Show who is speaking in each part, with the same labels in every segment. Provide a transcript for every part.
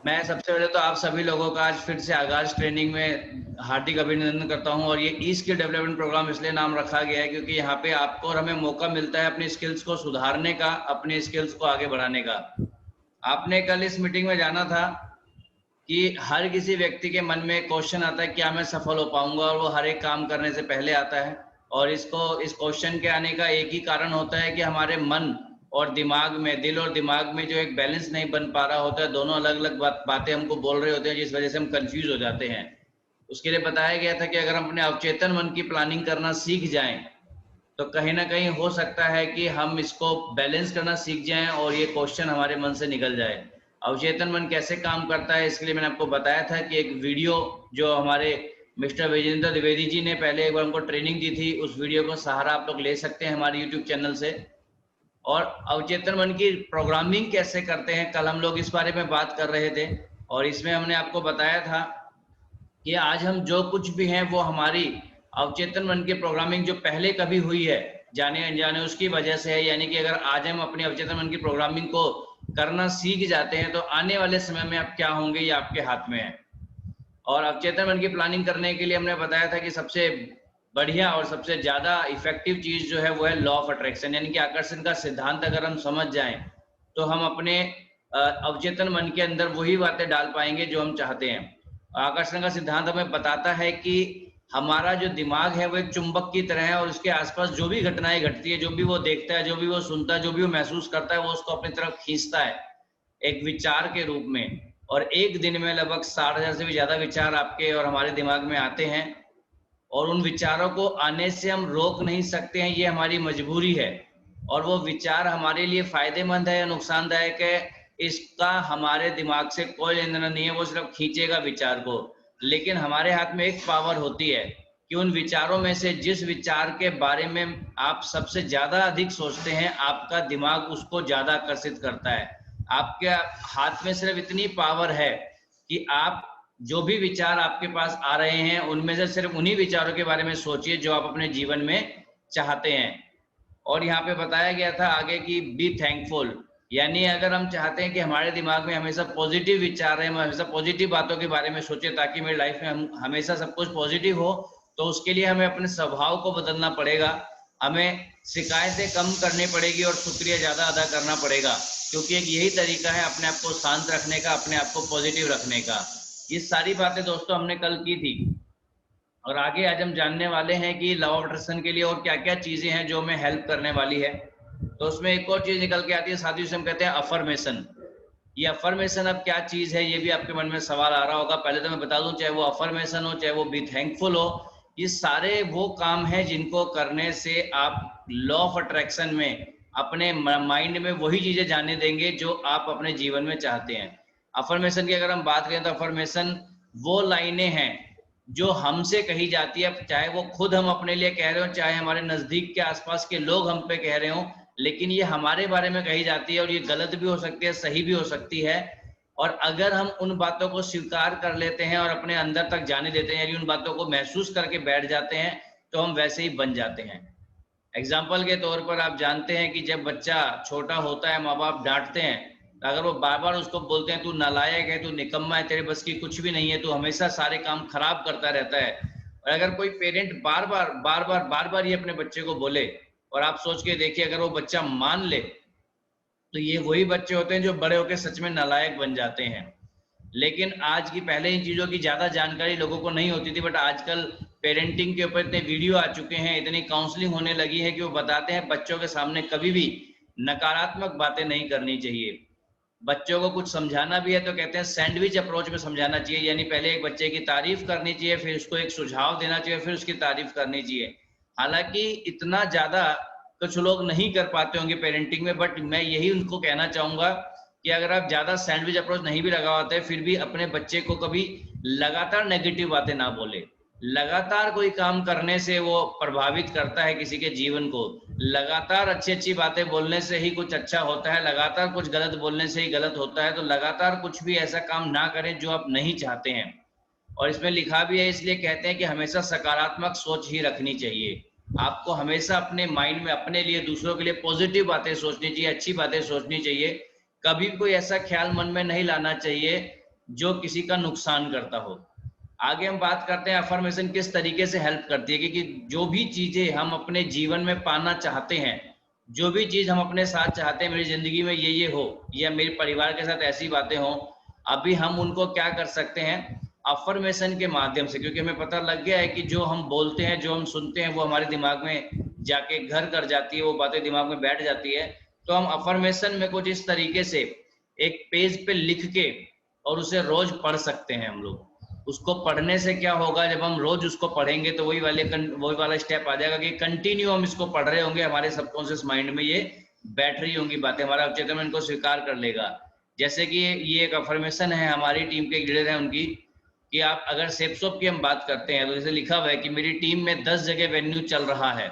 Speaker 1: मैं सबसे पहले तो आप सभी लोगों का आज फिर से आगाज ट्रेनिंग में हार्दिक अभिनंदन करता हूं। और ये ई स्किल डेवलपमेंट प्रोग्राम इसलिए नाम रखा गया है क्योंकि यहाँ पे आपको और हमें मौका मिलता है अपनी स्किल्स को सुधारने का, अपनी स्किल्स को आगे बढ़ाने का। आपने कल इस मीटिंग में जाना था कि हर किसी व्यक्ति के मन में एक क्वेश्चन आता है, क्या मैं सफल हो पाऊंगा, और वो हर एक काम करने से पहले आता है। और इस क्वेश्चन के आने का एक ही कारण होता है कि हमारे मन और दिमाग में, दिल और दिमाग में जो एक बैलेंस नहीं बन पा रहा होता है, दोनों अलग अलग बातें हमको बोल रहे होते हैं, जिस वजह से हम कंफ्यूज हो जाते हैं। उसके लिए बताया गया था कि अगर हम अपने अवचेतन मन की प्लानिंग करना सीख जाएं तो कहीं ना कहीं हो सकता है कि हम इसको बैलेंस करना सीख जाएं और ये क्वेश्चन हमारे मन से निकल जाए। अवचेतन मन कैसे काम करता है इसके लिए मैंने आपको बताया था कि एक वीडियो जो हमारे मिस्टर विजेंद्र द्विवेदी जी ने पहले एक बार हमको ट्रेनिंग दी थी, उस वीडियो को सहारा आप लोग ले सकते हैं हमारे यूट्यूब चैनल से। और अवचेतन मन की प्रोग्रामिंग कैसे करते हैं, कल हम लोग इस बारे में बात कर रहे थे। और इसमें हमने आपको बताया था कि आज हम जो कुछ भी हैं वो हमारी अवचेतन मन की प्रोग्रामिंग जो पहले कभी हुई है जाने अनजाने, उसकी वजह से है। यानी कि अगर आज हम अपने अवचेतन मन की प्रोग्रामिंग को करना सीख जाते हैं तो आने वाले समय में आप क्या होंगे ये आपके हाथ में है। और अवचेतन मन की प्लानिंग करने के लिए हमने बताया था कि सबसे बढ़िया और सबसे ज्यादा इफेक्टिव चीज जो है वो है लॉ ऑफ अट्रैक्शन, यानी कि आकर्षण का सिद्धांत अगर हम समझ जाएं तो हम अपने अवचेतन मन के अंदर वही बातें डाल पाएंगे जो हम चाहते हैं। आकर्षण का सिद्धांत हमें बताता है कि हमारा जो दिमाग है वो एक चुंबक की तरह है और उसके आसपास जो भी घटनाएं घटती है, जो भी वो देखता है, जो भी वो सुनता है, जो भी वो महसूस करता है, वो उसको अपनी तरफ खींचता है एक विचार के रूप में। और एक दिन में लगभग 60,000 से भी ज्यादा विचार आपके और हमारे दिमाग में आते हैं और उन विचारों को आने से हम रोक नहीं सकते हैं, ये हमारी मजबूरी है। और वो विचार हमारे लिए फायदेमंद है या नुकसानदायक है, इसका हमारे दिमाग से कोई लेना देना नहीं है, वो सिर्फ खींचेगा विचार को। लेकिन हमारे हाथ में एक पावर होती है कि उन विचारों में से जिस विचार के बारे में आप सबसे ज्यादा अधिक सोचते हैं, आपका दिमाग उसको ज्यादा आकर्षित करता है। आपके हाथ में सिर्फ इतनी पावर है कि आप जो भी विचार आपके पास आ रहे हैं उनमें से सिर्फ उन्हीं विचारों के बारे में सोचिए जो आप अपने जीवन में चाहते हैं। और यहाँ पे बताया गया था आगे कि बी थैंकफुल, यानी अगर हम चाहते हैं कि हमारे दिमाग में हमेशा पॉजिटिव विचार रहे, हम हमेशा पॉजिटिव बातों के बारे में सोचे ताकि मेरी लाइफ में हम हमेशा सब कुछ पॉजिटिव हो, तो उसके लिए हमें अपने स्वभाव को बदलना पड़ेगा। हमें शिकायतें कम करनी पड़ेगी और शुक्रिया ज्यादा अदा करना पड़ेगा, क्योंकि एक यही तरीका है अपने आप को शांत रखने का, अपने आप को पॉजिटिव रखने का। ये सारी बातें दोस्तों हमने कल की थी और आगे आज हम जानने वाले हैं कि लॉ ऑफ अट्रैक्शन के लिए और क्या क्या चीजें हैं जो हमें हेल्प करने वाली है। तो उसमें एक और चीज निकल के आती है साथियों, से हम कहते हैं अफर्मेशन। ये अफर्मेशन अब क्या चीज है, ये भी आपके मन में सवाल आ रहा होगा। पहले तो मैं बता दूं, चाहे वो अफर्मेशन हो, चाहे वो बी थैंकफुल हो, ये सारे वो काम हैं जिनको करने से आप लॉ ऑफ अट्रैक्शन में अपने माइंड में वही चीजें जाने देंगे जो आप अपने जीवन में चाहते हैं। अफर्मेशन की अगर हम बात करें तो अफर्मेशन वो लाइनें हैं जो हमसे कही जाती है, चाहे वो खुद हम अपने लिए कह रहे हो, चाहे हमारे नजदीक के आसपास के लोग हम पे कह रहे हो, लेकिन ये हमारे बारे में कही जाती है और ये गलत भी हो सकती है, सही भी हो सकती है। और अगर हम उन बातों को स्वीकार कर लेते हैं और अपने अंदर तक जाने देते हैं, यानी उन बातों को महसूस करके बैठ जाते हैं, तो हम वैसे ही बन जाते हैं। एग्जाम्पल के तौर पर आप जानते हैं कि जब बच्चा छोटा होता है, माँ बाप डांटते हैं, तो अगर वो बार बार उसको बोलते हैं तू नालायक है, तू निकम्मा है, तेरे बस की कुछ भी नहीं है, तू हमेशा सारे काम खराब करता रहता है। और अगर कोई पेरेंट बार बार ये अपने बच्चे को बोले और आप सोच के देखिए अगर वो बच्चा मान ले, तो ये वही बच्चे होते हैं जो बड़े होकर सच में नालायक बन जाते हैं। लेकिन आज की, पहले इन चीजों की ज्यादा जानकारी लोगों को नहीं होती थी, बट आजकल पेरेंटिंग के ऊपर इतने वीडियो आ चुके हैं, इतनी काउंसलिंग होने लगी है कि वो बताते हैं बच्चों के सामने कभी भी नकारात्मक बातें नहीं करनी चाहिए। बच्चों को कुछ समझाना भी है तो कहते हैं सैंडविच अप्रोच में समझाना चाहिए, यानी पहले एक बच्चे की तारीफ करनी चाहिए, फिर उसको एक सुझाव देना चाहिए, फिर उसकी तारीफ करनी चाहिए। हालांकि इतना ज्यादा कुछ लोग नहीं कर पाते होंगे पेरेंटिंग में, बट मैं यही उनको कहना चाहूंगा कि अगर आप ज्यादा सैंडविच अप्रोच नहीं भी लगाते फिर भी अपने बच्चे को कभी लगातार नेगेटिव बातें ना बोले। लगातार कोई काम करने से वो प्रभावित करता है किसी के जीवन को, लगातार अच्छी अच्छी बातें बोलने से ही कुछ अच्छा होता है, लगातार कुछ गलत बोलने से ही गलत होता है। तो लगातार कुछ भी ऐसा काम ना करें जो आप नहीं चाहते हैं। और इसमें लिखा भी है, इसलिए कहते हैं कि हमेशा सकारात्मक सोच ही रखनी चाहिए। आपको हमेशा अपने माइंड में अपने लिए, दूसरों के लिए पॉजिटिव बातें सोचनी चाहिए, अच्छी बातें सोचनी चाहिए। कभी कोई ऐसा ख्याल मन में नहीं लाना चाहिए जो किसी का नुकसान करता हो। आगे हम बात करते हैं अफर्मेशन किस तरीके से हेल्प करती है, क्योंकि जो भी चीजें हम अपने जीवन में पाना चाहते हैं, जो भी चीज हम अपने साथ चाहते हैं, मेरी जिंदगी में ये हो, या मेरे परिवार के साथ ऐसी बातें हो, अभी हम उनको क्या कर सकते हैं, अफर्मेशन के माध्यम से। क्योंकि हमें पता लग गया है कि जो हम बोलते हैं, जो हम सुनते हैं, वो हमारे दिमाग में जाके घर कर जाती है, वो बातें दिमाग में बैठ जाती है। तो हम अफर्मेशन में कुछ इस तरीके से एक पेज पे लिख के और उसे रोज पढ़ सकते हैं हम लोग। उसको पढ़ने से क्या होगा, जब हम रोज उसको पढ़ेंगे तो वही वाला स्टेप आ जाएगा कि कंटिन्यू हम इसको पढ़ रहे होंगे, हमारे सबकॉन्शियस माइंड में ये बैठ रही होंगी बातें, हमारा अवचेतन मन इनको स्वीकार कर लेगा। जैसे कि ये एक अफर्मेशन है हमारी टीम के लीडर हैं उनकी, कि आप अगर सेप्सोप की हम बात करते हैं तो जैसे लिखा हुआ है कि मेरी टीम में 10 जगह वेन्यू चल रहा है,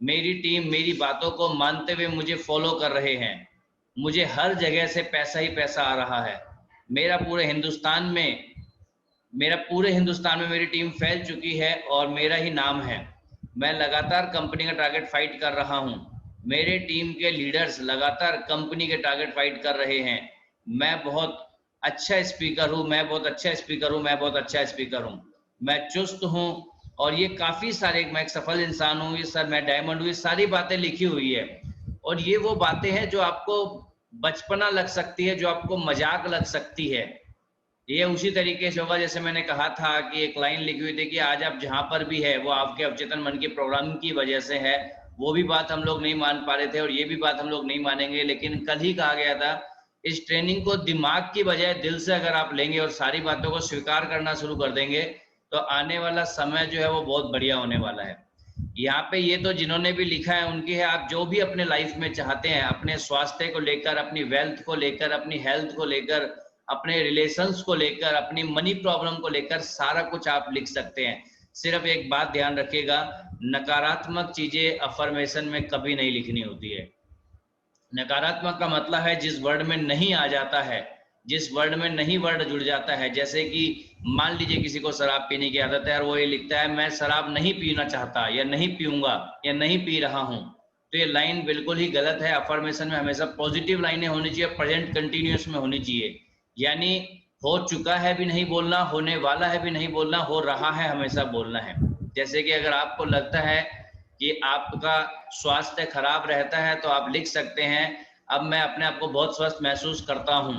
Speaker 1: मेरी टीम मेरी बातों को मानते हुए मुझे फॉलो कर रहे हैं, मुझे हर जगह से पैसा ही पैसा आ रहा है, मेरा पूरे हिंदुस्तान में मेरी टीम फैल चुकी है और मेरा ही नाम है, मैं लगातार कंपनी का टारगेट फाइट कर रहा हूं, मेरे टीम के लीडर्स लगातार कंपनी के टारगेट फाइट कर रहे हैं, मैं बहुत अच्छा स्पीकर हूं, मैं बहुत अच्छा स्पीकर हूं, मैं बहुत अच्छा स्पीकर हूं, मैं चुस्त हूं, और ये काफी सारे, मैं एक सफल इंसान हूं, ये सर मैं डायमंड हूं, ये सारी बातें लिखी हुई है। और ये वो बातें हैं जो आपको बचपना लग सकती है, जो आपको मजाक लग सकती है। ये उसी तरीके से होगा जैसे मैंने कहा था कि एक लाइन लिखी हुई थी कि आज आप जहां पर भी है वो आपके अवचेतन मन की प्रोग्रामिंग की वजह से है। वो भी बात हम लोग नहीं मान पा रहे थे और ये भी बात हम लोग नहीं मानेंगे, लेकिन कल ही कहा गया था इस ट्रेनिंग को दिमाग की बजाय दिल से अगर आप लेंगे और सारी बातों को स्वीकार करना शुरू कर देंगे तो आने वाला समय जो है वो बहुत बढ़िया होने वाला है। यहाँ पे ये तो जिन्होंने भी लिखा है उनकी है, आप जो भी अपने लाइफ में चाहते हैं, अपने स्वास्थ्य को लेकर, अपनी वेल्थ को लेकर, अपनी हेल्थ को लेकर, अपने रिलेशंस को लेकर, अपनी मनी प्रॉब्लम को लेकर, सारा कुछ आप लिख सकते हैं। सिर्फ एक बात ध्यान रखिएगा, नकारात्मक चीजें अफर्मेशन में कभी नहीं लिखनी होती है। नकारात्मक का मतलब है जिस वर्ड में नहीं आ जाता है, जिस वर्ड में नहीं वर्ड जुड़ जाता है। जैसे कि मान लीजिए किसी को शराब पीने की आदत है और वो ये लिखता है मैं शराब नहीं पीना चाहता, या नहीं पीऊंगा, या नहीं पी रहा हूं, तो ये लाइन बिल्कुल ही गलत है। अफर्मेशन में हमेशा पॉजिटिव लाइनें होनी चाहिए, प्रेजेंट कंटिन्यूअस में होनी चाहिए। यानी हो चुका है भी नहीं बोलना, होने वाला है भी नहीं बोलना, हो रहा है हमेशा बोलना है। जैसे कि अगर आपको लगता है कि आपका स्वास्थ्य खराब रहता है तो आप लिख सकते हैं अब मैं अपने आप को बहुत स्वस्थ महसूस करता हूं,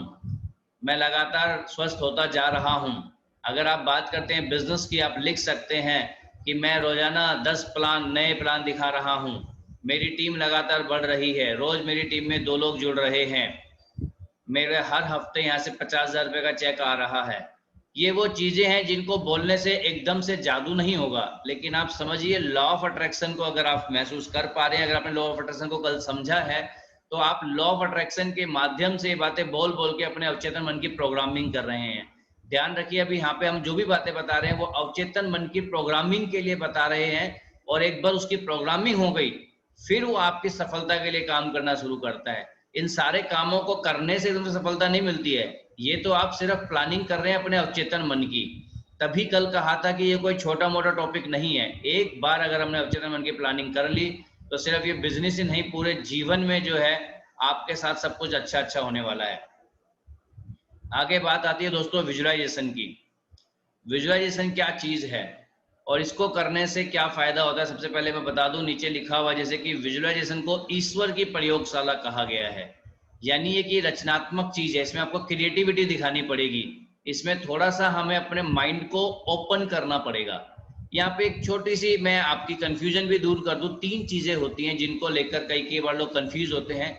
Speaker 1: मैं लगातार स्वस्थ होता जा रहा हूं। अगर आप बात करते हैं बिजनेस की, आप लिख सकते हैं कि मैं रोजाना 10 नए प्लान दिखा रहा हूं, मेरी टीम लगातार बढ़ रही है, रोज मेरी टीम में 2 लोग जुड़ रहे हैं, मेरे हर हफ्ते यहाँ से 50,000 रुपए का चेक आ रहा है। ये वो चीजें हैं जिनको बोलने से एकदम से जादू नहीं होगा, लेकिन आप समझिए लॉ ऑफ अट्रैक्शन को अगर आप महसूस कर पा रहे हैं, अगर आपने लॉ ऑफ अट्रैक्शन को कल समझा है, तो आप लॉ ऑफ अट्रैक्शन के माध्यम से ये बातें बोल बोल के अपने अवचेतन मन की प्रोग्रामिंग कर रहे हैं। ध्यान रखिए अभी यहाँ पे हम जो भी बातें बता रहे हैं वो अवचेतन मन की प्रोग्रामिंग के लिए बता रहे हैं, और एक बार उसकी प्रोग्रामिंग हो गई फिर वो आपकी सफलता के लिए काम करना शुरू करता है। इन सारे कामों को करने से तुमसे सफलता नहीं मिलती है, ये तो आप सिर्फ प्लानिंग कर रहे हैं अपने अवचेतन मन की। तभी कल कहा था कि ये कोई छोटा मोटा टॉपिक नहीं है, एक बार अगर हमने अवचेतन मन की प्लानिंग कर ली तो सिर्फ ये बिजनेस ही नहीं, पूरे जीवन में जो है आपके साथ सब कुछ अच्छा अच्छा होने वाला है। आगे बात आती है दोस्तों विजुअलाइजेशन की। विजुअलाइजेशन क्या चीज है और इसको करने से क्या फायदा होता है, सबसे पहले मैं बता दूं, नीचे लिखा हुआ जैसे कि विजुअलाइजेशन को ईश्वर की प्रयोगशाला कहा गया है। यानी ये कि रचनात्मक चीज है, इसमें आपको क्रिएटिविटी दिखानी पड़ेगी, इसमें थोड़ा सा हमें अपने माइंड को ओपन करना पड़ेगा। यहाँ पे एक छोटी सी मैं आपकी कंफ्यूजन भी दूर कर दूं, 3 चीजें होती हैं जिनको लेकर कई बार लोग कंफ्यूज होते हैं।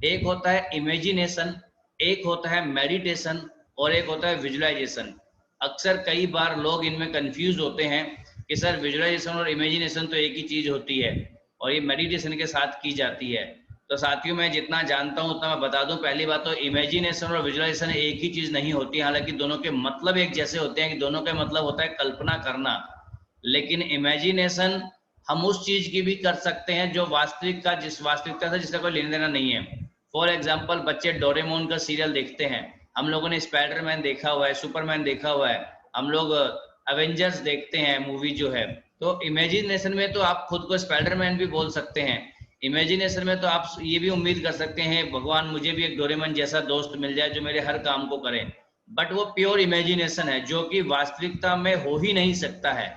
Speaker 1: एक होता है इमेजिनेशन, एक होता है मेडिटेशन, और एक होता है विजुअलाइजेशन। अक्सर कई बार लोग इनमें कंफ्यूज होते हैं कि सर विजुअलाइजेशन और इमेजिनेशन तो एक ही चीज होती है और ये मेडिटेशन के साथ की जाती है। तो साथियों मैं जितना जानता हूं उतना मैं बता दूं, पहली बात तो इमेजिनेशन और विजुअलाइजेशन एक ही चीज नहीं होती, हालांकि दोनों के मतलब एक जैसे होते हैं कि दोनों का मतलब होता है कल्पना करना। लेकिन इमेजिनेशन हम उस चीज की भी कर सकते हैं जो वास्तविकता से जिसका कोई लेना देना नहीं है। फॉर एग्जाम्पल बच्चे डोरेमोन का सीरियल देखते हैं, हम लोगों ने स्पाइडरमैन देखा हुआ है, सुपरमैन देखा हुआ है, हम लोग एवेंजर्स देखते हैं मूवी जो है। तो इमेजिनेशन में तो आप खुद को स्पाइडरमैन भी बोल सकते हैं, इमेजिनेशन में तो आप ये भी उम्मीद कर सकते हैं भगवान मुझे भी एक डोरेमोन जैसा दोस्त मिल जाए जो मेरे हर काम को करे, बट वो प्योर इमेजिनेशन है जो कि वास्तविकता में हो ही नहीं सकता है।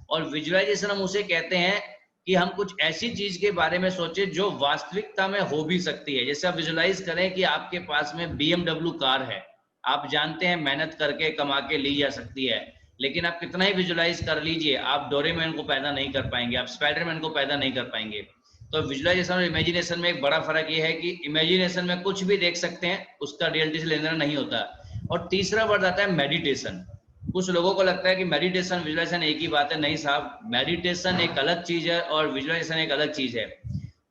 Speaker 1: और विजुअलाइजेशन हम उसे कहते हैं कि हम कुछ ऐसी चीज के बारे में सोचें जो वास्तविकता में हो भी सकती है। जैसे आप विजुअलाइज करें कि आपके पास में BMW कार है, आप जानते हैं मेहनत करके कमा के ली जा सकती है, लेकिन आप कितना ही विजुअलाइज कर लीजिए, आप डोरेमोन को पैदा नहीं कर पाएंगे, आप स्पाइडरमैन को पैदा नहीं कर पाएंगे। तो विजुअलाइजेशन और इमेजिनेशन में एक बड़ा फर्क ये है कि इमेजिनेशन में कुछ भी देख सकते हैं, उसका रियलिटी से लेना नहीं होता। और तीसरा वर्ड आता है मेडिटेशन। कुछ लोगों को लगता है कि मेडिटेशन विजुअलाइजेशन एक ही बात है। नहीं साहब, मेडिटेशन एक अलग चीज है और विजुअलाइजेशन एक अलग चीज है।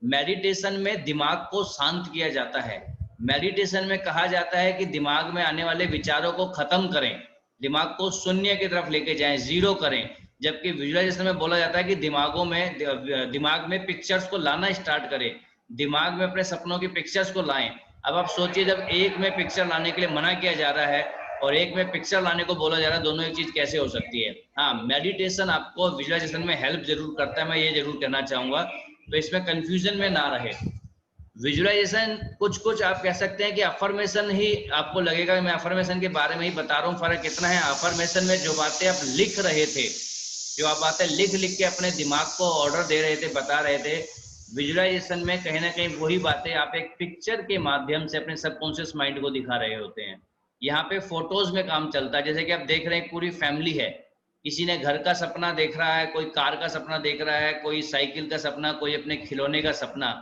Speaker 1: मेडिटेशन में दिमाग को शांत किया जाता है। मेडिटेशन में कहा जाता है कि दिमाग में आने वाले विचारों को खत्म करें, दिमाग को शून्य की तरफ लेके जाएं, जीरो करें। जबकि विजुअलाइजेशन में बोला जाता है कि दिमाग में पिक्चर्स को लाना स्टार्ट करें, दिमाग में अपने सपनों की पिक्चर्स को लाएं। अब आप सोचिए, जब एक में पिक्चर लाने के लिए मना किया जा रहा है और एक में पिक्चर लाने को बोला जा रहा है, दोनों एक चीज कैसे हो सकती है? हाँ, मेडिटेशन आपको विजुअलाइजेशन में हेल्प जरूर करता है, मैं ये जरूर कहना चाहूंगा, तो इसमें कंफ्यूजन में ना रहे। विजुअलाइजेशन कुछ आप कह सकते हैं कि अफर्मेशन ही आपको लगेगा कि मैं अफर्मेशन के बारे में ही बता रहा हूँ। फर्क इतना है, अफर्मेशन में जो बातें आप लिख रहे थे, जो आप बातें लिख के अपने दिमाग को ऑर्डर दे रहे थे, बता रहे थे, विजुअलाइजेशन में कहीं ना कहीं वही बातें आप एक पिक्चर के माध्यम से अपने सबकॉन्शियस माइंड को दिखा रहे होते हैं। यहाँ पे फोटोज में काम चलता है। जैसे कि आप देख रहे हैं पूरी फैमिली है, किसी ने घर का सपना देख रहा है, कोई कार का सपना देख रहा है, कोई साइकिल का सपना, कोई अपने खिलौने का सपना।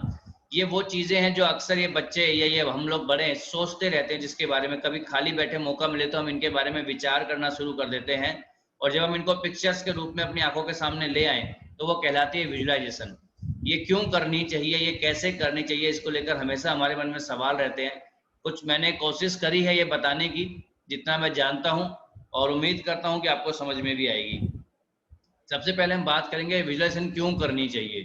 Speaker 1: ये वो चीजें हैं जो अक्सर ये बच्चे या ये हम लोग बड़े सोचते रहते हैं, जिसके बारे में कभी खाली बैठे मौका मिले तो हम इनके बारे में विचार करना शुरू कर देते हैं। और जब हम इनको पिक्चर्स के रूप में अपनी आंखों के सामने ले आए तो वो कहलाती है विजुअलाइजेशन। ये क्यों करनी चाहिए, ये कैसे करनी चाहिए, इसको लेकर हमेशा हमारे मन में सवाल रहते हैं। कुछ मैंने कोशिश करी है ये बताने की, जितना मैं जानता हूँ, और उम्मीद करता हूँ कि आपको समझ में भी आएगी। सबसे पहले हम बात करेंगे विजुअलाइजेशन क्यों करनी चाहिए।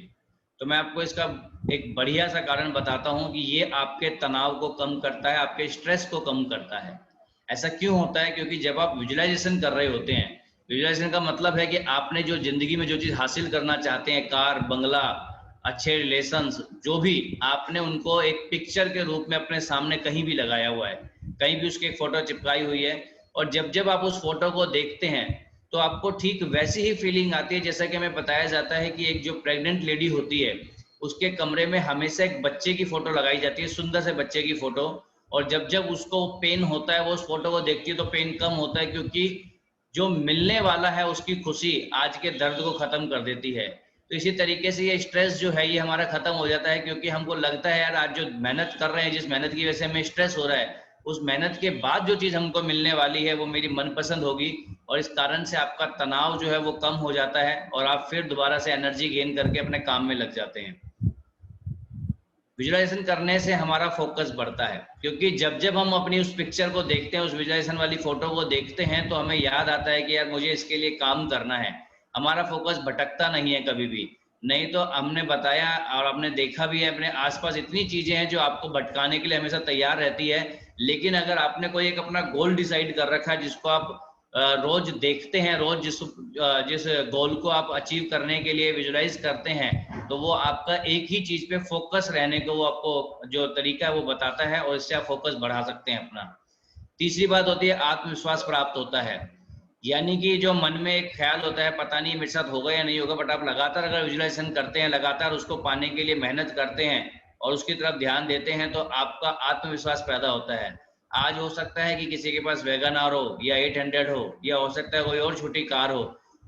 Speaker 1: तो मैं आपको इसका एक बढ़िया सा कारण बताता हूँ कि ये आपके तनाव को कम करता है, आपके स्ट्रेस को कम करता है। ऐसा क्यों होता है? क्योंकि जब आप विजुअलाइजेशन कर रहे होते हैं, विजुअलाइजेशन का मतलब है कि आपने जो जिंदगी में जो चीज हासिल करना चाहते हैं, कार, बंगला, अच्छे रिलेशंस, जो भी, आपने उनको एक पिक्चर के रूप में अपने सामने कहीं भी लगाया हुआ है, कहीं भी उसकी एक फोटो चिपकाई हुई है। और जब आप उस फोटो को देखते हैं तो आपको ठीक वैसी ही फीलिंग आती है जैसा कि हमें बताया जाता है कि एक जो प्रेग्नेंट लेडी होती है उसके कमरे में हमेशा एक बच्चे की फोटो लगाई जाती है, सुंदर से बच्चे की फोटो। और जब उसको पेन होता है, वो उस फोटो को देखती है तो पेन कम होता है, क्योंकि जो मिलने वाला है उसकी खुशी आज के दर्द को खत्म कर देती है। तो इसी तरीके से ये स्ट्रेस जो है ये हमारा खत्म हो जाता है, क्योंकि हमको लगता है यार आज जो मेहनत कर रहे हैं, जिस मेहनत की वजह से हमें स्ट्रेस हो रहा है, उस मेहनत के बाद जो चीज हमको मिलने वाली है वो मेरी मनपसंद होगी। और इस कारण से आपका तनाव जो है वो कम हो जाता है और आप फिर दोबारा से एनर्जी गेन करके अपने काम में लग जाते हैं। विजुअलाइजेशन करने से हमारा फोकस बढ़ता है, क्योंकि जब हम अपनी उस पिक्चर को देखते हैं, उस विजुअलाइजेशन वाली फोटो को देखते हैं, तो हमें याद आता है कि यार मुझे इसके लिए काम करना है। हमारा फोकस भटकता नहीं है कभी भी। नहीं तो हमने बताया और आपने देखा भी है, अपने आसपास इतनी चीजें हैं जो आपको भटकाने के लिए हमेशा तैयार रहती है। लेकिन अगर आपने कोई एक अपना गोल डिसाइड कर रखा है जिसको आप रोज देखते हैं, रोज जिस गोल को आप अचीव करने के लिए विजुअलाइज करते हैं, तो वो आपका एक ही चीज पे फोकस रहने को वो आपको जो तरीका है वो बताता है, और इससे आप फोकस बढ़ा सकते हैं अपना। तीसरी बात होती है आत्मविश्वास प्राप्त होता है। यानी कि जो मन में एक ख्याल होता है, पता नहीं मेरे साथ होगा या नहीं होगा, बट आप लगातार अगर विजुअलाइजेशन करते हैं, लगातार उसको पाने के लिए मेहनत करते हैं और उसकी तरफ ध्यान देते हैं, तो आपका आत्मविश्वास पैदा होता है। आज हो सकता है कि किसी के पास वैगनआर हो या 800 हो, या हो सकता है कोई और छोटी कार हो,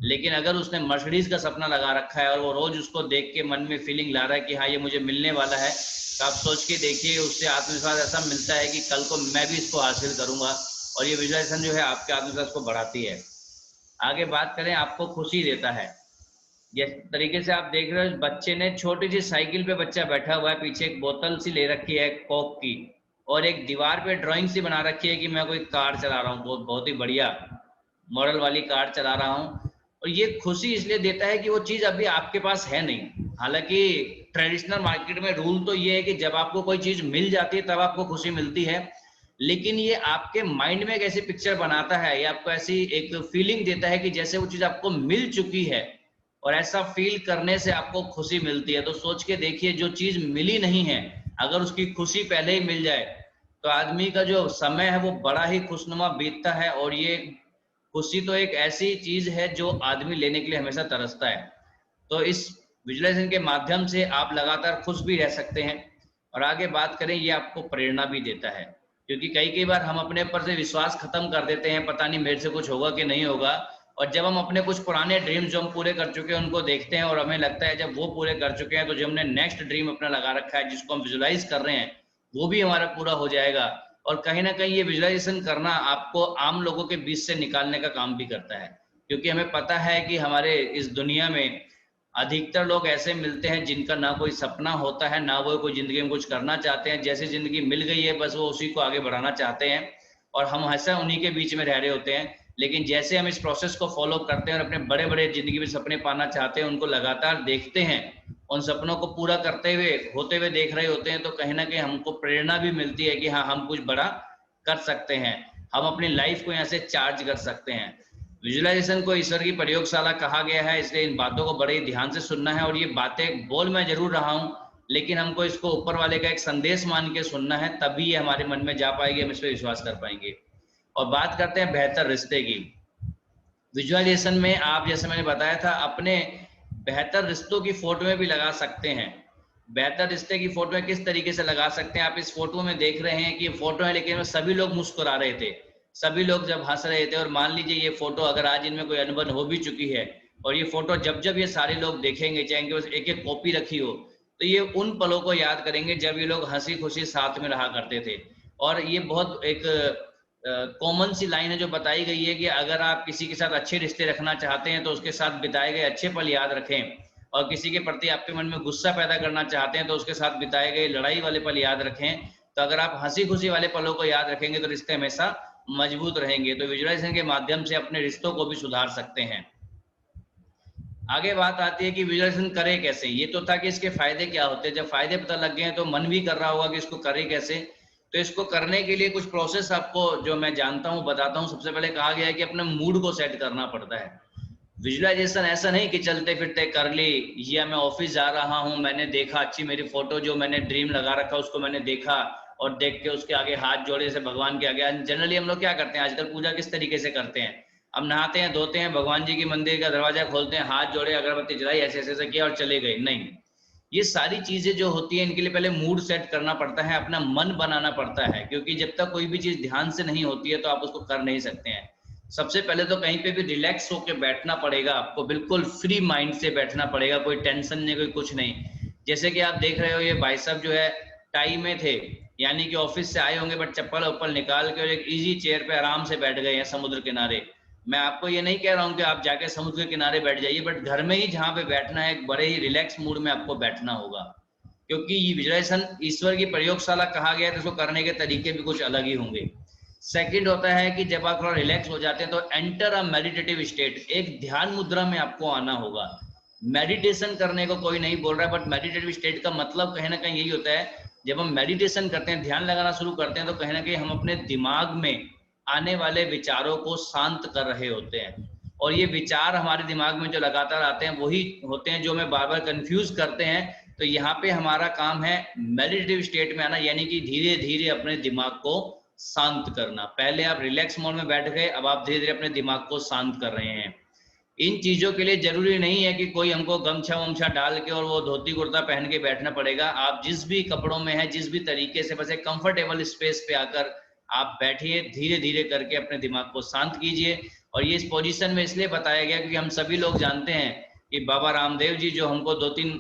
Speaker 1: लेकिन अगर उसने मर्सिडीज का सपना लगा रखा है और वो रोज उसको देख के मन में फीलिंग ला रहा है कि हाँ ये मुझे मिलने वाला है, तो आप सोच के देखिए, उससे आत्मविश्वास ऐसा मिलता है कि कल को मैं भी इसको हासिल करूंगा। और ये विजुअलाइजेशन जो है आपके आत्मविश्वास को बढ़ाती है। आगे बात करें, आपको खुशी देता है। जिस तरीके से आप देख रहे हो, बच्चे ने छोटी सी साइकिल पे बच्चा बैठा हुआ है, पीछे एक बोतल सी ले रखी है कोक की, और एक दीवार पे ड्राइंग सी बना रखी है कि मैं कोई कार चला रहा हूँ, बहुत ही बढ़िया मॉडल वाली कार चला रहा हूँ। और ये खुशी इसलिए देता है कि वो चीज अभी आपके पास है नहीं। हालांकि ट्रेडिशनल मार्केट में रूल तो ये है कि जब आपको कोई चीज मिल जाती है तब आपको खुशी मिलती है, लेकिन ये आपके माइंड में एक ऐसी पिक्चर बनाता है, ये आपको ऐसी एक फीलिंग देता है कि जैसे वो चीज आपको मिल चुकी है, और ऐसा फील करने से आपको खुशी मिलती है। तो सोच के देखिए, जो चीज मिली नहीं है, अगर उसकी खुशी पहले ही मिल जाए तो आदमी का जो समय है वो बड़ा ही खुशनुमा बीतता है। और ये खुशी तो एक ऐसी चीज है जो आदमी लेने के लिए हमेशा तरसता है। तो इस विजुअलाइजेशन के माध्यम से आप लगातार खुश भी रह सकते हैं। और आगे बात करें, ये आपको प्रेरणा भी देता है, क्योंकि कई बार हम अपने ऊपर से विश्वास खत्म कर देते हैं, पता नहीं मेरे से कुछ होगा कि नहीं होगा। और जब हम अपने कुछ पुराने ड्रीम्स जो हम पूरे कर चुके हैं उनको देखते हैं, और हमें लगता है जब वो पूरे कर चुके हैं तो जो हमने नेक्स्ट ड्रीम अपना लगा रखा है, जिसको हम विजुलाइज कर रहे हैं, वो भी हमारा पूरा हो जाएगा। और कहीं ना कहीं ये विजुलाइजेशन करना आपको आम लोगों के बीच से निकालने का काम भी करता है, क्योंकि हमें पता है कि हमारे इस दुनिया में अधिकतर लोग ऐसे मिलते हैं जिनका ना कोई सपना होता है, ना वो कोई जिंदगी में कुछ करना चाहते हैं। जैसे जिंदगी मिल गई है बस वो उसी को आगे बढ़ाना चाहते हैं, और हम हमेशा उन्हीं के बीच में रह रहे होते हैं। लेकिन जैसे हम इस प्रोसेस को फॉलो करते हैं और अपने बड़े बड़े जिंदगी में सपने पाना चाहते हैं, उनको लगातार देखते हैं, उन सपनों को पूरा करते हुए होते हुए देख रहे होते हैं, तो कहीं ना कहीं हमको प्रेरणा भी मिलती है कि हाँ, हम कुछ बड़ा कर सकते हैं, हम अपनी लाइफ को यहाँ से चार्ज कर सकते हैं। विजुअलाइजेशन को ईश्वर की प्रयोगशाला कहा गया है, इसलिए इन बातों को बड़े ध्यान से सुनना है। और ये बातें बोल मैं जरूर रहा हूँ, लेकिन हमको इसको ऊपर वाले का एक संदेश मान के सुनना है, तभी ये हमारे मन में जा पाएगी, हम इस पर विश्वास कर पाएंगे। और बात करते हैं बेहतर रिश्ते की। विजुअलाइजेशन में आप, जैसे मैंने बताया था, अपने बेहतर रिश्तों की फोटो में भी लगा सकते हैं। बेहतर रिश्ते की फोटो में किस तरीके से लगा सकते हैं? आप इस फोटो में देख रहे हैं कि ये फोटो है, लेकिन सभी लोग मुस्कुरा रहे थे, सभी लोग जब हंस रहे थे। और मान लीजिए ये फोटो अगर आज इनमें कोई अनबन हो भी चुकी है, और ये फोटो जब जब ये सारे लोग देखेंगे, चाहे इनके पास एक एक कॉपी रखी हो, तो ये उन पलों को याद करेंगे जब ये लोग हंसी खुशी साथ में रहा करते थे। और ये बहुत एक कॉमन सी लाइन है जो बताई गई है कि अगर आप किसी के साथ अच्छे रिश्ते रखना चाहते हैं तो उसके साथ बिताए गए अच्छे पल याद रखें, और किसी के प्रति आपके मन में गुस्सा पैदा करना चाहते हैं तो उसके साथ बिताए गए लड़ाई वाले पल याद रखें। तो अगर आप हंसी खुशी वाले पलों को याद रखेंगे तो रिश्ते हमेशा मजबूत रहेंगे। तो विजुअलाइजेशन के माध्यम से अपने रिश्तों को भी सुधार सकते हैं। आगे बात आती है कि विजुअलाइजेशन करें कैसे। ये तो था कि इसके फायदे क्या होते हैं, जब फायदे पता लग गए हैं तो मन भी कर रहा होगा कि इसको करें कैसे। तो इसको करने के लिए कुछ प्रोसेस आपको जो मैं जानता हूँ बताता हूँ। सबसे पहले कहा गया है कि अपने मूड को सेट करना पड़ता है। विजुअलाइजेशन ऐसा नहीं कि चलते फिरते कर ली, या मैं ऑफिस जा रहा हूँ, मैंने देखा अच्छी मेरी फोटो जो मैंने ड्रीम लगा रखा उसको मैंने देखा, और देख के उसके आगे हाथ जोड़े से भगवान के आगे। जनरली हम लोग क्या करते हैं आजकल, पूजा किस तरीके से करते हैं, हम नहाते हैं धोते हैं, भगवान जी की मंदिर का दरवाजा खोलते हैं, हाथ जोड़े, अगरबत्ती जलाई, ऐसे ऐसे किया और चले गए। नहीं, ये सारी चीजें जो होती है इनके लिए पहले मूड सेट करना पड़ता है, अपना मन बनाना पड़ता है, क्योंकि जब तक कोई भी चीज ध्यान से नहीं होती है तो आप उसको कर नहीं सकते हैं। सबसे पहले तो कहीं पे भी रिलैक्स होकर बैठना पड़ेगा आपको, बिल्कुल फ्री माइंड से बैठना पड़ेगा, कोई टेंशन नहीं, कोई कुछ नहीं। जैसे कि आप देख रहे हो ये भाई साहब जो है टाई में थे, यानी कि ऑफिस से आए होंगे बट चप्पल उप्पल निकाल के और एक इजी चेयर पे आराम से बैठ गए हैं समुद्र किनारे। मैं आपको ये नहीं कह रहा हूँ कि आप जाके समुद्र के किनारे बैठ जाइए, बट घर में ही जहाँ पे बैठना है एक बड़े ही रिलैक्स मूड में आपको बैठना होगा, क्योंकि ये विजुअलाइजेशन ईश्वर की प्रयोगशाला कहा गया है तो इसको करने के तरीके भी कुछ अलग ही होंगे। सेकंड होता है कि जब आप थोड़ा रिलैक्स हो जाते हैं तो एंटर अ मेडिटेटिव स्टेट, एक ध्यान मुद्रा में आपको आना होगा। मेडिटेशन करने को कोई नहीं बोल रहा है, बट मेडिटेटिव स्टेट का मतलब कहीं ना कहीं यही होता है, जब हम मेडिटेशन करते हैं, ध्यान लगाना शुरू करते हैं, तो कहीं ना कहीं हम अपने दिमाग में आने वाले विचारों को शांत कर रहे होते हैं। और ये विचार हमारे दिमाग में जो लगातार आते हैं वही होते हैं जो हमें बार बार कंफ्यूज करते हैं। तो यहाँ पे हमारा काम है मेडिटेटिव स्टेट में आना, यानी कि धीरे धीरे अपने दिमाग को शांत करना। पहले आप रिलैक्स मोड में बैठ गए, अब आप धीरे धीरे अपने दिमाग को शांत कर रहे हैं। इन चीजों के लिए जरूरी नहीं है कि कोई हमको गमछा वमछा डाल के और वो धोती कुर्ता पहन के बैठना पड़ेगा। आप जिस भी कपड़ों में है, जिस भी तरीके से, बस एक कंफर्टेबल स्पेस पे आकर आप बैठिए, धीरे धीरे करके अपने दिमाग को शांत कीजिए। और ये इस पोजीशन में इसलिए बताया गया क्योंकि हम सभी लोग जानते हैं कि बाबा रामदेव जी जो हमको 2-3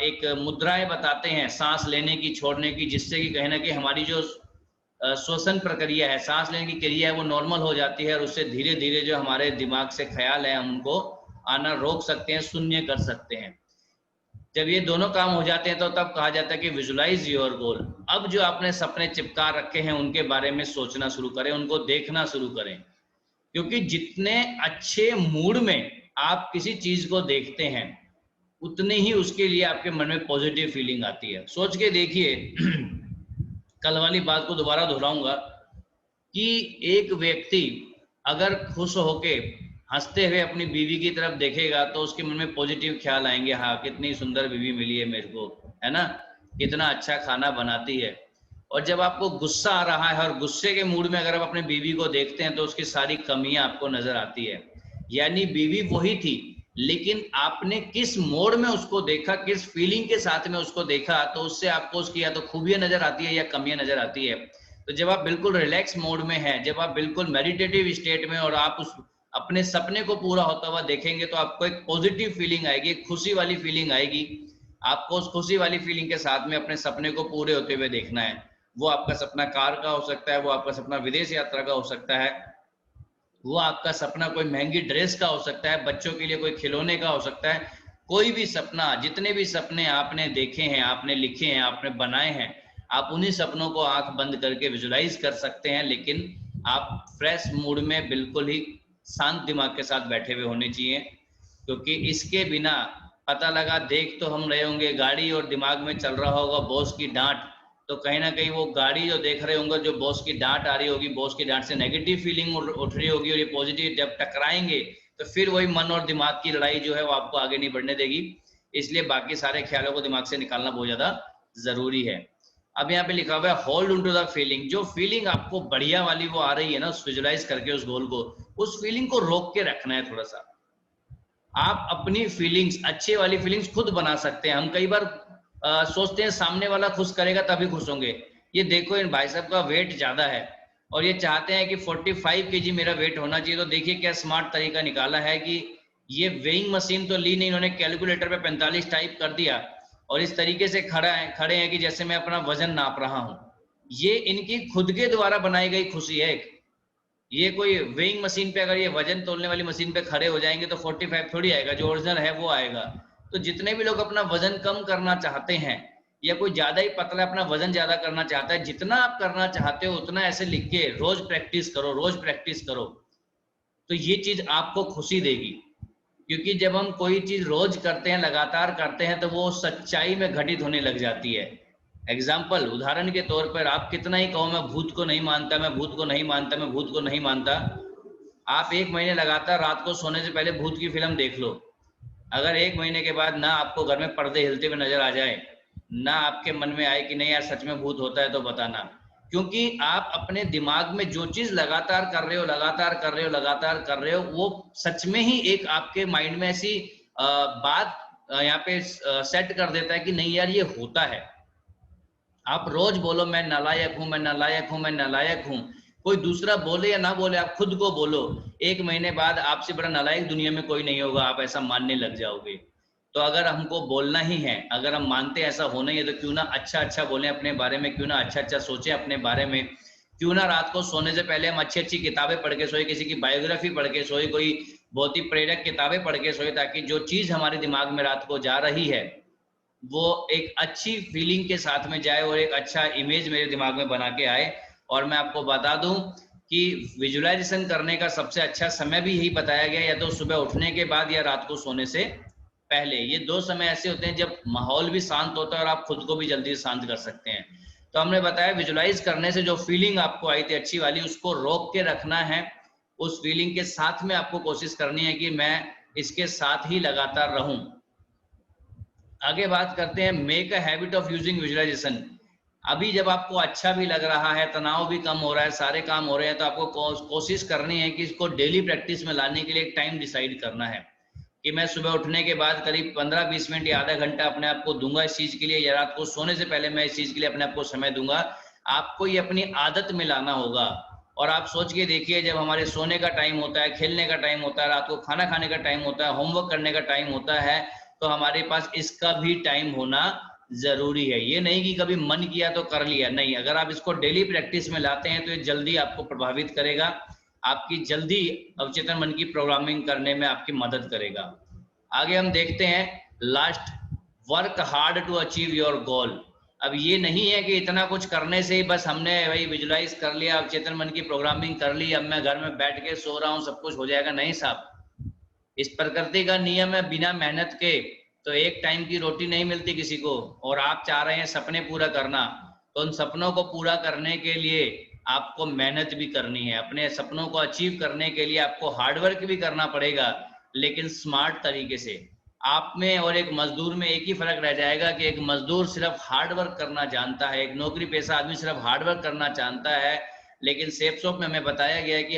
Speaker 1: एक मुद्राएं बताते हैं सांस लेने की, छोड़ने की, जिससे कि कहीं ना कहीं हमारी जो श्वसन प्रक्रिया है, सांस लेने की क्रिया है, वो नॉर्मल हो जाती है, और उससे धीरे धीरे जो हमारे दिमाग से ख्याल है हम उनको आना रोक सकते हैं, शून्य कर सकते हैं। जब ये दोनों काम हो जाते हैं तो तब कहा जाता है कि विजुलाइज योर गोल। अब जो आपने सपने चिपका रखे हैं उनके बारे में सोचना शुरू करें, उनको देखना शुरू करें, क्योंकि जितने अच्छे मूड में आप किसी चीज को देखते हैं उतने ही उसके लिए आपके मन में पॉजिटिव फीलिंग आती है। सोच के देखिए कल वाली बात को दोबारा दोहराऊंगा कि एक व्यक्ति अगर खुश होके हंसते हुए अपनी बीवी की तरफ देखेगा तो उसके मन में पॉजिटिव ख्याल आएंगे, हाँ कितनी सुंदर बीवी मिली है मेरे को, है ना, कितना अच्छा खाना बनाती है। और जब आपको गुस्सा आ रहा है और गुस्से के मूड में अगर आप अपने बीवी को देखते हैं तो उसकी सारी कमियां आपको नजर आती है। यानी बीवी वही थी, लेकिन आपने किस मोड में उसको देखा, किस फीलिंग के साथ में उसको देखा, तो उससे आपको उसकी या तो खूबियां नजर आती है या कमियां नजर आती है। तो जब आप बिल्कुल रिलैक्स मोड में हैं, जब आप बिल्कुल मेडिटेटिव स्टेट में और आप उस अपने सपने को पूरा होता हुआ देखेंगे, तो आपको एक पॉजिटिव फीलिंग आएगी, एक खुशी वाली फीलिंग आएगी। आपको उस खुशी वाली फीलिंग के साथ में अपने सपने को पूरे होते हुए देखना है। वो आपका सपना कार का हो सकता है, वो आपका सपना विदेश यात्रा का हो सकता है, वो आपका सपना कोई महंगी ड्रेस का हो सकता है, बच्चों के लिए कोई खिलौने का हो सकता है। कोई भी सपना, जितने भी सपने आपने देखे हैं, आपने लिखे हैं, आपने बनाए हैं, आप उन्हीं सपनों को आंख बंद करके विजुलाइज कर सकते हैं, लेकिन आप फ्रेश मूड में बिल्कुल ही शांत दिमाग के साथ बैठे हुए होने चाहिए। क्योंकि इसके बिना पता लगा देख तो हम रहे होंगे गाड़ी और दिमाग में चल रहा होगा बॉस की डांट, तो कहीं ना कहीं वो गाड़ी जो देख रहे होंगे, जो बॉस की डांट आ रही होगी, बॉस की डांट से नेगेटिव फीलिंग उठ रही होगी, और ये पॉजिटिव जब टकराएंगे तो फिर वही मन और दिमाग की लड़ाई जो है वो आपको आगे नहीं बढ़ने देगी। इसलिए बाकी सारे ख्यालों को दिमाग से निकालना बहुत ज्यादा जरूरी है। अब यहाँ पे लिखा हुआ है hold on to the feeling. जो फीलिंग आपको बढ़िया वाली वो आ रही है ना, विजुलाइज करके उस गोल को, उस फीलिंग को रोक के रखना है थोड़ा सा। आप अपनी फीलिंग्स, अच्छी वाली फीलिंग्स खुद बना सकते हैं। हम कई बार सोचते हैं सामने वाला खुश करेगा तभी खुश होंगे। ये देखो इन भाई साहब का वेट ज्यादा है और ये चाहते हैं कि 45 kg मेरा वेट होना चाहिए, तो देखिए क्या स्मार्ट तरीका निकाला है कि ये वेइंग मशीन तो ली नहीं इन्होंने, कैलकुलेटर पे 45 टाइप कर दिया और इस तरीके से खड़े हैं कि जैसे मैं अपना वजन नाप रहा हूं। ये इनकी खुद के द्वारा बनाई गई खुशी है। ये कोई वेइंग मशीन पे अगर ये वजन तोलने वाली मशीन पे खड़े हो जाएंगे तो 45 थोड़ी आएगा, जो ओरिजिनल है वो आएगा। तो जितने भी लोग अपना वजन कम करना चाहते हैं या कोई ज्यादा ही पतला अपना वजन ज्यादा करना चाहता है, जितना आप करना चाहते हो उतना ऐसे लिख के रोज प्रैक्टिस करो, रोज प्रैक्टिस करो, तो ये चीज आपको खुशी देगी। क्योंकि जब हम कोई चीज रोज करते हैं, लगातार करते हैं, तो वो सच्चाई में घटित होने लग जाती है। एग्जाम्पल, उदाहरण के तौर पर आप कितना ही कहो मैं भूत को नहीं मानता, मैं भूत को नहीं मानता, मैं भूत को नहीं मानता, आप 1 महीने लगातार रात को सोने से पहले भूत की फिल्म देख लो। अगर 1 महीने के बाद ना आपको घर में पर्दे हिलते हुए नजर आ जाए, ना आपके मन में आए कि नहीं यार सच में भूत होता है, तो बताना। क्योंकि आप अपने दिमाग में जो चीज लगातार कर रहे हो, लगातार कर रहे हो, लगातार कर रहे हो, वो सच में ही एक आपके माइंड में ऐसी बात यहाँ पे सेट कर देता है कि नहीं यार ये होता है। आप रोज बोलो मैं नालायक हूं, मैं नालायक हूं, मैं नालायक हूं। कोई दूसरा बोले या ना बोले, आप खुद को बोलो। 1 महीने बाद आपसे बड़ा नालायक दुनिया में कोई नहीं होगा, आप ऐसा मानने लग जाओगे। तो अगर हमको बोलना ही है, अगर हम मानते हैं ऐसा होना ही है, तो क्यों ना अच्छा अच्छा बोलें अपने बारे में, क्यों ना अच्छा अच्छा सोचें अपने बारे में। क्यों ना रात को सोने से पहले हम अच्छी अच्छी किताबें पढ़ के सोए, किसी की बायोग्राफी पढ़ के सोए, कोई बहुत ही प्रेरक किताबें पढ़ के सोए, ताकि जो चीज हमारे दिमाग में रात को जा रही है वो एक अच्छी फीलिंग के साथ में जाए और एक अच्छा इमेज मेरे दिमाग में बना के आए। और मैं आपको बता दूं कि विजुअलाइजेशन करने का सबसे अच्छा समय भी यही बताया गया, या तो सुबह उठने के बाद या रात को सोने से पहले। ये 2 समय ऐसे होते हैं जब माहौल भी शांत होता है और आप खुद को भी जल्दी शांत कर सकते हैं। तो हमने बताया विजुअलाइज करने से जो फीलिंग आपको आई थी अच्छी वाली, उसको रोक के रखना है। उस फीलिंग के साथ में आपको कोशिश करनी है कि मैं इसके साथ ही लगातार रहूं। आगे बात करते हैं make a habit of using visualisation. अभी जब आपको अच्छा भी लग रहा है, तनाव भी कम हो रहा है, सारे काम हो रहे हैं, तो आपको कोशिश करनी है कि इसको डेली प्रैक्टिस में लाने के लिए एक टाइम डिसाइड करना है कि मैं सुबह उठने के बाद करीब 15-20 मिनट या आधा घंटा अपने आप को दूंगा इस चीज के लिए, या रात को सोने से पहले मैं इस चीज के लिए अपने आप को समय दूंगा। आपको ये अपनी आदत में लाना होगा। और आप सोच के देखिए, जब हमारे सोने का टाइम होता है, खेलने का टाइम होता है, रात को खाना खाने का टाइम होता है, होमवर्क करने का टाइम होता है, तो हमारे पास इसका भी टाइम होना जरूरी है। ये नहीं कि कभी मन किया तो कर लिया, नहीं। अगर आप इसको डेली प्रैक्टिस में लाते हैं तो ये जल्दी आपको प्रभावित करेगा, आपकी जल्दी अवचेतन मन की प्रोग्रामिंग करने में आपकी मदद करेगा। आगे हम देखते हैं last, work hard to achieve your goal. अब ये नहीं है कि इतना कुछ करने से ही बस हमने भाई विजुलाइज कर लिया, अवचेतन मन की प्रोग्रामिंग कर ली, अब मैं घर में बैठ के सो रहा हूँ सब कुछ हो जाएगा। नहीं साहब, इस प्रकृति का नियम है, बिना मेहनत के तो एक टाइम की रोटी नहीं मिलती किसी को। और आप चाह रहे हैं सपने पूरा करना, तो उन सपनों को पूरा करने के लिए आपको मेहनत भी करनी है। अपने सपनों को अचीव करने के लिए आपको हार्डवर्क भी करना पड़ेगा, लेकिन स्मार्ट तरीके से। आप में और एक मजदूर में एक ही फर्क रह जाएगा कि एक मजदूर सिर्फ हार्ड वर्क करना जानता है, एक नौकरी पेशा आदमी सिर्फ हार्ड वर्क करना जानता है। लेकिन सेफ शॉप में हमें बताया गया है कि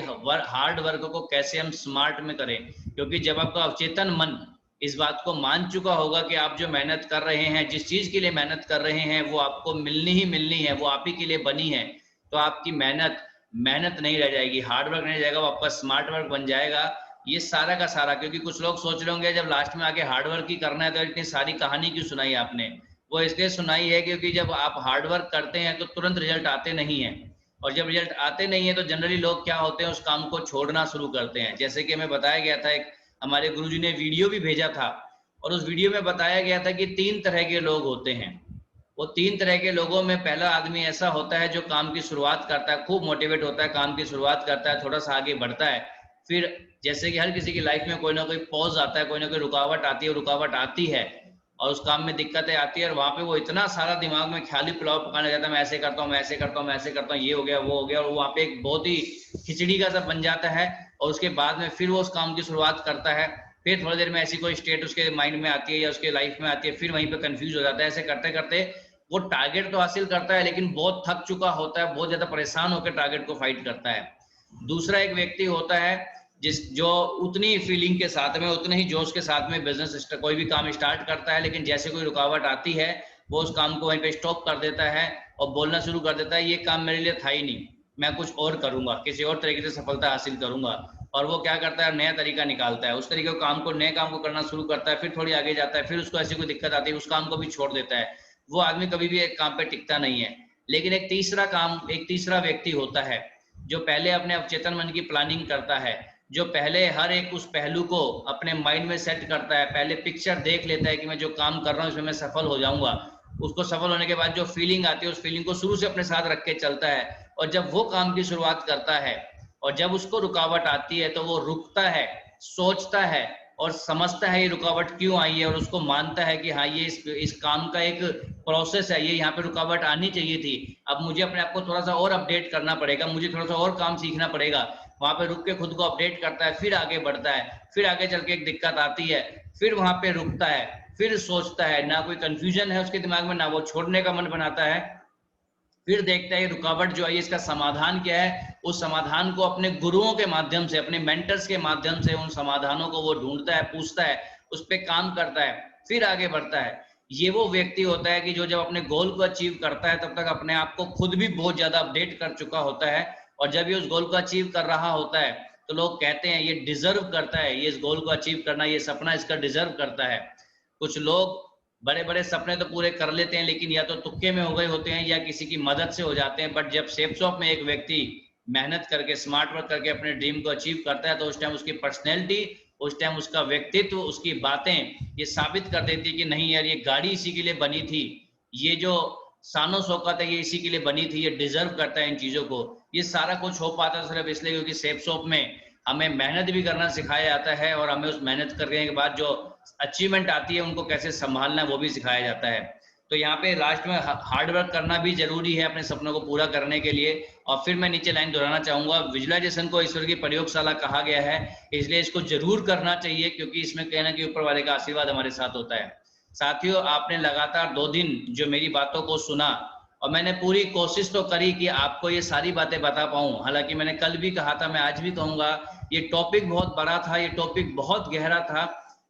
Speaker 1: हार्ड वर्क को कैसे हम स्मार्ट में करें, क्योंकि जब आपका अवचेतन मन इस बात को मान चुका होगा कि आप जो मेहनत कर रहे हैं, जिस चीज के लिए मेहनत कर रहे हैं, वो आपको मिलनी ही मिलनी है, वो आप ही के लिए बनी है, तो आपकी मेहनत नहीं रह जाएगी, हार्ड वर्क नहीं रह जाएगा, वो आपका स्मार्ट वर्क बन जाएगा। ये सारा का सारा, क्योंकि कुछ लोग सोच रहे होंगे जब लास्ट में आके हार्ड वर्क ही करना है तो इतनी सारी कहानी क्यों सुनाई आपने। वो इसलिए सुनाई है क्योंकि जब आप हार्ड वर्क करते हैं तो तुरंत रिजल्ट आते नहीं है, और जब रिजल्ट आते नहीं है तो जनरली लोग क्या होते हैं, उस काम को छोड़ना शुरू करते हैं। जैसे कि हमें बताया गया था, एक हमारे गुरुजी ने वीडियो भी भेजा था, और उस वीडियो में बताया गया था कि 3 तरह के लोग होते हैं। वो 3 तरह के लोगों में पहला आदमी ऐसा होता है जो काम की शुरुआत करता है, खूब मोटिवेट होता है, काम की शुरुआत करता है, थोड़ा सा आगे बढ़ता है, फिर जैसे कि हर किसी की लाइफ में कोई ना कोई पॉज आता है, कोई ना कोई रुकावट आती है, रुकावट आती है और उस काम में दिक्कतें आती है, और वहां पे वो इतना सारा दिमाग में ख्याली पुलाव पकाने जाता है, मैं ऐसे करता हूँ, मैं ऐसे करता हूँ, मैं ऐसे करता हूँ, ये हो गया, वो हो गया, और वहां पे एक बहुत ही खिचड़ी का सा बन जाता है। और उसके बाद में फिर वो उस काम की शुरुआत करता है, फिर थोड़ी देर में ऐसी कोई स्टेट उसके माइंड में आती है या उसके लाइफ में आती है, फिर वहीं पे कंफ्यूज हो जाता है। ऐसे करते करते वो टारगेट तो हासिल करता है, लेकिन बहुत थक चुका होता है, बहुत ज्यादा परेशान होकर टारगेट को फाइट करता है। दूसरा एक व्यक्ति होता है जो उतनी फीलिंग के साथ में, उतने ही जोश के साथ में बिजनेस कोई भी काम स्टार्ट करता है, लेकिन जैसे कोई रुकावट आती है वो उस काम को वहीं पे स्टॉप कर देता है और बोलना शुरू कर देता है, ये काम मेरे लिए था ही नहीं, मैं कुछ और करूंगा, किसी और तरीके से सफलता हासिल करूंगा। और वो क्या करता है, नया तरीका निकालता है, उस तरीके के काम को, नए काम को करना शुरू करता है, फिर थोड़ी आगे जाता है, फिर उसको ऐसी कोई दिक्कत आती है, उस काम को भी छोड़ देता है। वो आदमी कभी भी एक काम पे टिकता नहीं है। लेकिन एक तीसरा व्यक्ति होता है जो पहले अपने अवचेतन मन की प्लानिंग करता है, जो पहले हर एक उस पहलू को अपने माइंड में सेट करता है, पहले पिक्चर देख लेता है कि मैं जो काम कर रहा हूँ इसमें मैं सफल हो जाऊंगा। उसको सफल होने के बाद जो फीलिंग आती है, उस फीलिंग को शुरू से अपने साथ रख के चलता है, और जब वो काम की शुरुआत करता है और जब उसको रुकावट आती है तो वो रुकता है, सोचता है और समझता है ये रुकावट क्यों आई है, और उसको मानता है कि हाँ ये इस काम का एक प्रोसेस है, ये यहाँ पे रुकावट आनी चाहिए थी, अब मुझे अपने आप को थोड़ा सा और अपडेट करना पड़ेगा, मुझे थोड़ा सा और काम सीखना पड़ेगा। वहां पे रुक के खुद को अपडेट करता है, फिर आगे बढ़ता है, फिर आगे चल के एक दिक्कत आती है, फिर वहां पे रुकता है, फिर सोचता है, ना कोई कंफ्यूजन है उसके दिमाग में, ना वो छोड़ने का मन बनाता है, फिर देखता है रुकावट जो है इसका समाधान क्या है, उस समाधान को अपने गुरुओं के माध्यम से, अपने मेंटर्स के माध्यम से उन समाधानों को वो ढूंढता है, पूछता है, उस पर काम करता है, फिर आगे बढ़ता है। ये वो व्यक्ति होता है कि जो जब अपने गोल को अचीव करता है तब तक अपने आप को खुद भी बहुत ज्यादा अपडेट कर चुका होता है, और जब ये उस गोल को अचीव कर रहा होता है तो लोग कहते हैं ये डिजर्व करता है, ये इस गोल को अचीव करना, ये सपना इसका डिजर्व करता है। कुछ लोग बड़े बड़े सपने तो पूरे कर लेते हैं, लेकिन या तो तुक्के में हो गए होते हैं या किसी की मदद से हो जाते हैं। बट जब सेफ शॉप में एक व्यक्ति मेहनत करके, स्मार्ट वर्क करके अपने ड्रीम को अचीव करता है तो उस टाइम उसकी पर्सनैलिटी, उस टाइम उसका व्यक्तित्व, उसकी बातें ये साबित कर देती है कि नहीं यार ये गाड़ी इसी के लिए बनी थी, ये जो शानो शौकत है ये इसी के लिए बनी थी, ये डिजर्व करता है इन चीजों को। ये सारा कुछ हो पाता है सिर्फ इसलिए क्योंकि सेफ शॉप में हमें मेहनत भी करना सिखाया जाता है, और हमें उस मेहनत करने के बाद जो अचीवमेंट आती है उनको कैसे संभालना है वो भी सिखाया जाता है। तो यहाँ पे लास्ट में हार्ड वर्क करना भी जरूरी है अपने सपनों को पूरा करने के लिए। और फिर मैं नीचे लाइन दोहराना चाहूंगा, विजुअलाइजेशन को ईश्वर की प्रयोगशाला कहा गया है, इसलिए इसको जरूर करना चाहिए, क्योंकि इसमें कहना कि ऊपर वाले का आशीर्वाद हमारे साथ होता है। साथियों, आपने लगातार 2 दिन जो मेरी बातों को सुना, और मैंने पूरी कोशिश तो करी कि आपको ये सारी बातें बता पाऊं। हालांकि मैंने कल भी कहा था, मैं आज भी कहूंगा, ये टॉपिक बहुत बड़ा था, ये टॉपिक बहुत गहरा था,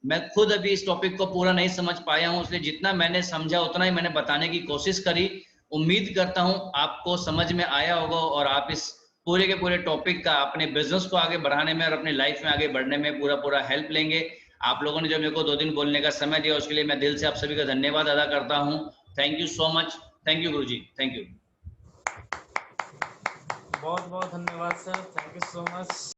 Speaker 1: मैं खुद अभी इस टॉपिक को पूरा नहीं समझ पाया हूं, इसलिए जितना मैंने समझा उतना ही मैंने बताने की कोशिश करी। उम्मीद करता हूं आपको समझ में आया होगा और आप इस पूरे के पूरे टॉपिक का अपने बिजनेस को आगे बढ़ाने में और अपनी लाइफ में आगे बढ़ने में पूरा हेल्प लेंगे। आप लोगों ने जो मेरे को 2 दिन बोलने का समय दिया उसके लिए मैं दिल से आप सभी का धन्यवाद अदा करता हूं। Thank you so much. Thank you Guruji, thank you.
Speaker 2: बहुत बहुत धन्यवाद sir, thank you so much.